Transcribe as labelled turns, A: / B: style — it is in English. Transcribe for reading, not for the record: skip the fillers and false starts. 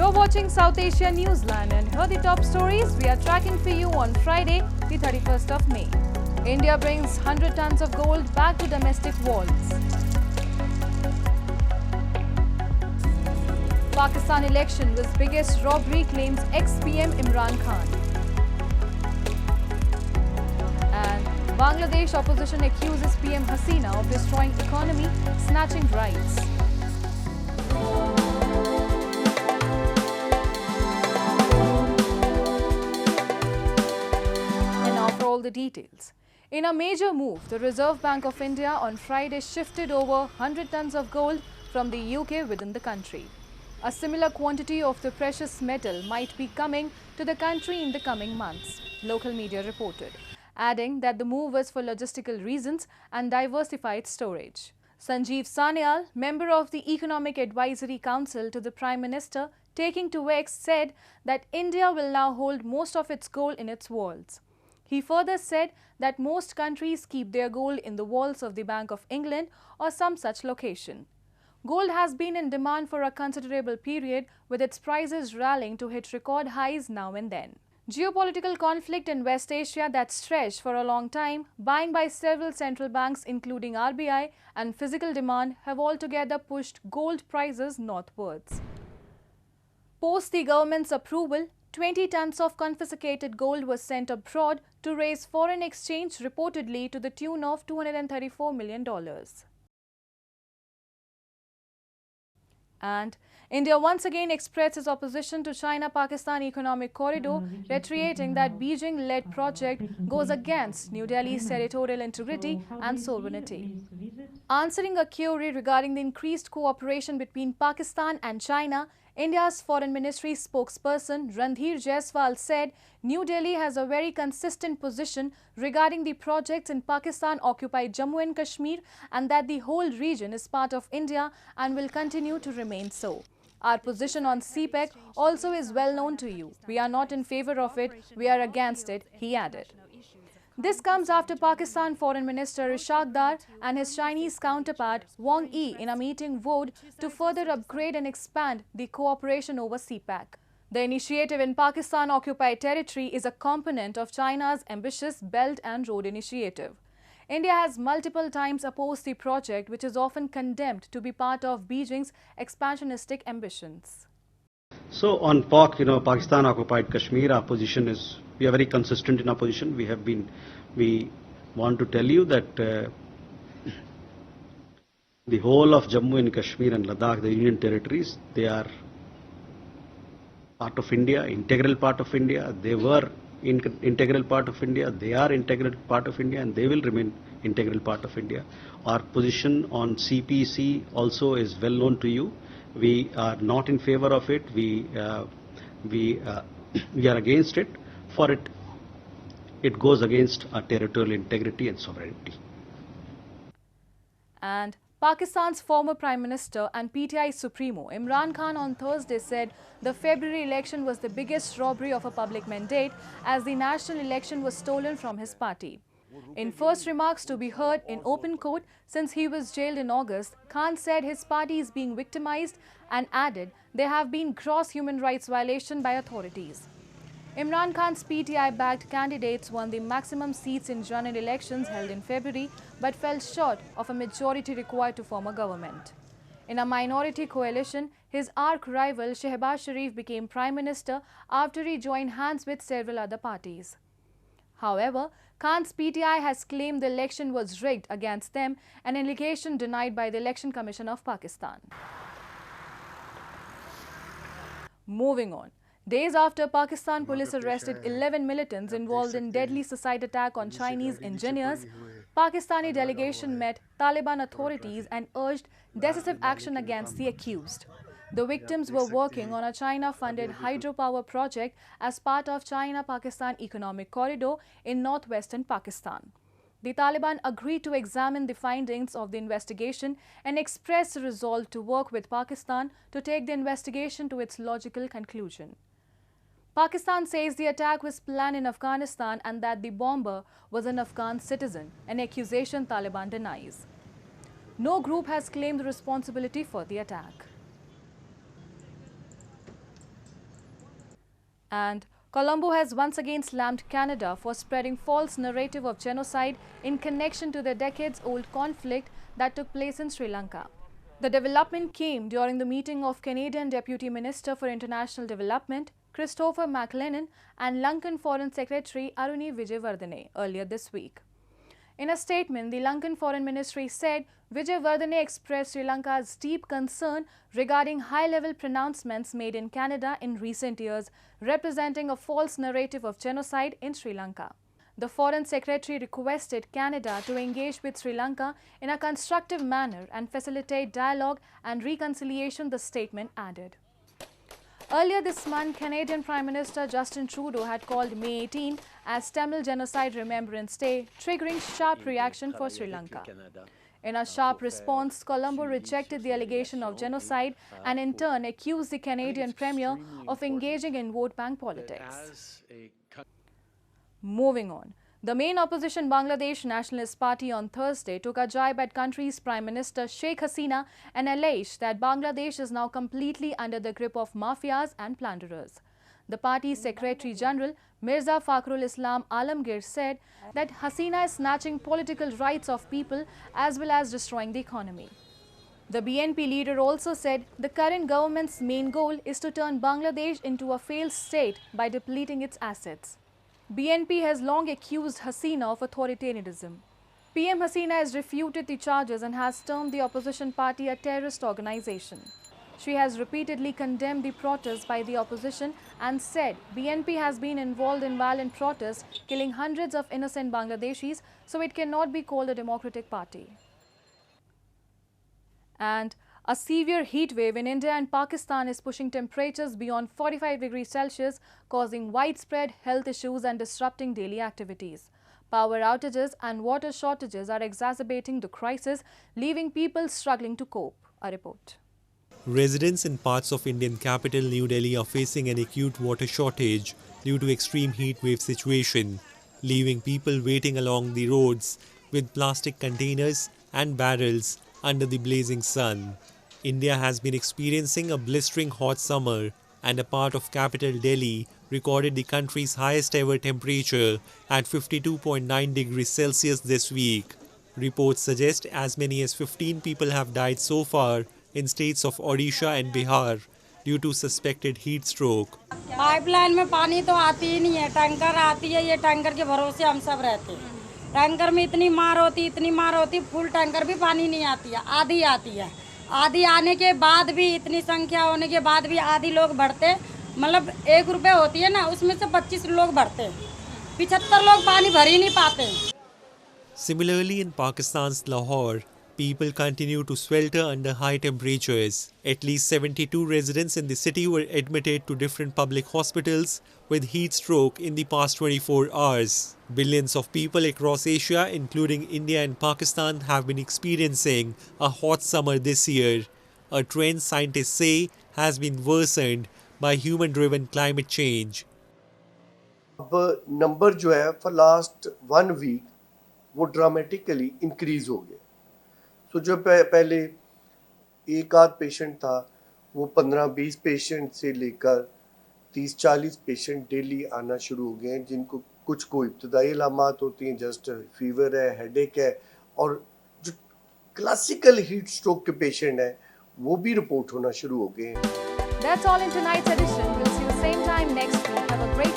A: You're watching South Asia Newsline, and here are the top stories we are tracking for you on Friday, the 31st of May. India brings 100 tons of gold back to domestic walls. Pakistan election was biggest robbery, claims ex-PM Imran Khan. And Bangladesh opposition accuses PM Hasina of destroying economy, snatching rights. And now for all the details. In a major move, the Reserve Bank of India on Friday shifted over 100 tons of gold from the UK within the country. A similar quantity of the precious metal might be coming to the country in the coming months, local media reported, adding that the move was for logistical reasons and diversified storage. Sanjeev Sanyal, member of the Economic Advisory Council to the Prime Minister, taking to X, said that India will now hold most of its gold in its vaults. He further said that most countries keep their gold in the vaults of the Bank of England or some such location. Gold has been in demand for a considerable period, with its prices rallying to hit record highs now and then. Geopolitical conflict in West Asia that stretched for a long time, buying by several central banks including RBI, and physical demand have altogether pushed gold prices northwards. Post the government's approval, 20 tons of confiscated gold was sent abroad to raise foreign exchange, reportedly to the tune of $234 million. And India once again expressed its opposition to China-Pakistan economic corridor, reiterating that Beijing-led project goes against New Delhi's territorial integrity and sovereignty. Answering a query regarding the increased cooperation between Pakistan and China, India's Foreign Ministry spokesperson Randhirjaiswal said New Delhi has a very consistent position regarding the projects in Pakistan-occupied Jammu and Kashmir, and that the whole region is part of India and will continue to remain so. Our position on CPEC also is well known to you. We are not in favor of it, we are against it, he added. This comes after Pakistan Foreign Minister Ishaq Dar and his Chinese counterpart Wang Yi in a meeting vowed to further upgrade and expand the cooperation over CPEC. The initiative in Pakistan-occupied territory is a component of China's ambitious Belt and Road Initiative. India has multiple times opposed the project, which is often condemned to be part of Beijing's expansionistic ambitions.
B: So on Pakistan occupied Kashmir, our position is, we are very consistent in our position. We want to tell you that the whole of Jammu and Kashmir and Ladakh, the Union territories, they are part of India, integral part of India. They were integral part of India, they are integral part of India, and they will remain integral part of India. Our position on CPC also is well known to you. We are not in favor of it. We are against it. For it goes against our territorial integrity and sovereignty.
A: And Pakistan's former Prime Minister and PTI Supremo Imran Khan on Thursday said the February election was the biggest robbery of a public mandate, as the national election was stolen from his party. In first remarks to be heard in open court since he was jailed in August, Khan said his party is being victimized and added there have been gross human rights violations by authorities. Imran Khan's PTI-backed candidates won the maximum seats in general elections held in February, but fell short of a majority required to form a government. In a minority coalition, his arch-rival Shehbaz Sharif became Prime Minister after he joined hands with several other parties. However, Khan's PTI has claimed the election was rigged against them, an allegation denied by the Election Commission of Pakistan. Moving on. Days after Pakistan police arrested 11 militants involved in deadly suicide attack on Chinese engineers, Pakistani delegation met Taliban authorities and urged decisive action against the accused. The victims were working on a China-funded hydropower project as part of China-Pakistan economic corridor in northwestern Pakistan. The Taliban agreed to examine the findings of the investigation and expressed a resolve to work with Pakistan to take the investigation to its logical conclusion. Pakistan says the attack was planned in Afghanistan and that the bomber was an Afghan citizen, an accusation Taliban denies. No group has claimed responsibility for the attack. And Colombo has once again slammed Canada for spreading false narrative of genocide in connection to the decades-old conflict that took place in Sri Lanka. The development came during the meeting of Canadian Deputy Minister for International Development, Christopher McLennan, and Lankan Foreign Secretary Aruni Vijayawardene earlier this week. In a statement, the Lankan Foreign Ministry said Vijayawardene expressed Sri Lanka's deep concern regarding high-level pronouncements made in Canada in recent years, representing a false narrative of genocide in Sri Lanka. The Foreign Secretary requested Canada to engage with Sri Lanka in a constructive manner and facilitate dialogue and reconciliation, the statement added. Earlier this month, Canadian Prime Minister Justin Trudeau had called May 18 as Tamil Genocide Remembrance Day, triggering sharp reaction for Sri Lanka. In a sharp response, Colombo rejected the allegation of genocide and in turn accused the Canadian Premier of engaging in vote bank politics. Moving on. The main opposition Bangladesh Nationalist Party on Thursday took a jibe at country's Prime Minister Sheikh Hasina and alleged that Bangladesh is now completely under the grip of mafias and plunderers. The party's Secretary General Mirza Fakhrul Islam Alamgir said that Hasina is snatching political rights of people as well as destroying the economy. The BNP leader also said the current government's main goal is to turn Bangladesh into a failed state by depleting its assets. BNP has long accused Hasina of authoritarianism. PM Hasina has refuted the charges and has termed the opposition party a terrorist organization. She has repeatedly condemned the protests by the opposition and said BNP has been involved in violent protests, killing hundreds of innocent Bangladeshis, so it cannot be called a democratic party. And a severe heat wave in India and Pakistan is pushing temperatures beyond 45 degrees Celsius, causing widespread health issues and disrupting daily activities. Power outages and water shortages are exacerbating the crisis, leaving people struggling to cope. A report.
C: Residents in parts of Indian capital New Delhi are facing an acute water shortage due to extreme heat wave situation, leaving people waiting along the roads with plastic containers and barrels under the blazing sun. India has been experiencing a blistering hot summer, and a part of capital Delhi recorded the country's highest ever temperature at 52.9 degrees Celsius this week. Reports suggest as many as 15 people have died so far in states of Odisha and Bihar due to suspected heat stroke.
D: Pipeline में पानी तो आती ही नहीं है, tanker आती है, ये tanker के भरोसे हम सब रहते हैं। टैंकर में इतनी मार होती, फुल टैंकर भी पानी नहीं आती है, आधी आती है। आधी आने के बाद भी, इतनी संख्या होने के बाद भी आधी लोग बढ़ते, मतलब 1 रुपये होती है ना, उसमें से 25 लोग बढ़ते, 75 लोग पानी भर ही नहीं पाते।
C: Similarly, in Pakistan's Lahore, people continue to swelter under high temperatures. At least 72 residents in the city were admitted to different public hospitals with heat stroke in the past 24 hours. Billions of people across Asia, including India and Pakistan, have been experiencing a hot summer this year, a trend scientists say has been worsened by human-driven climate change.
E: अब number जो है for last 1 week वो dramatically increase हो गया। तो जो पहले एक आध पेशेंट था वो 15-20 पेशेंट से लेकर 30-40 पेशेंट डेली आना शुरू हो गए हैं, जिनको कुछ को इब्तदाई अलामात होती हैं, जस्ट फीवर है, हेडेक है, और जो क्लासिकल हीट स्ट्रोक के पेशेंट हैं वो भी रिपोर्ट होना शुरू हो गए हैं।
A: That's all in tonight's edition. We'll see you same time next week. Have a great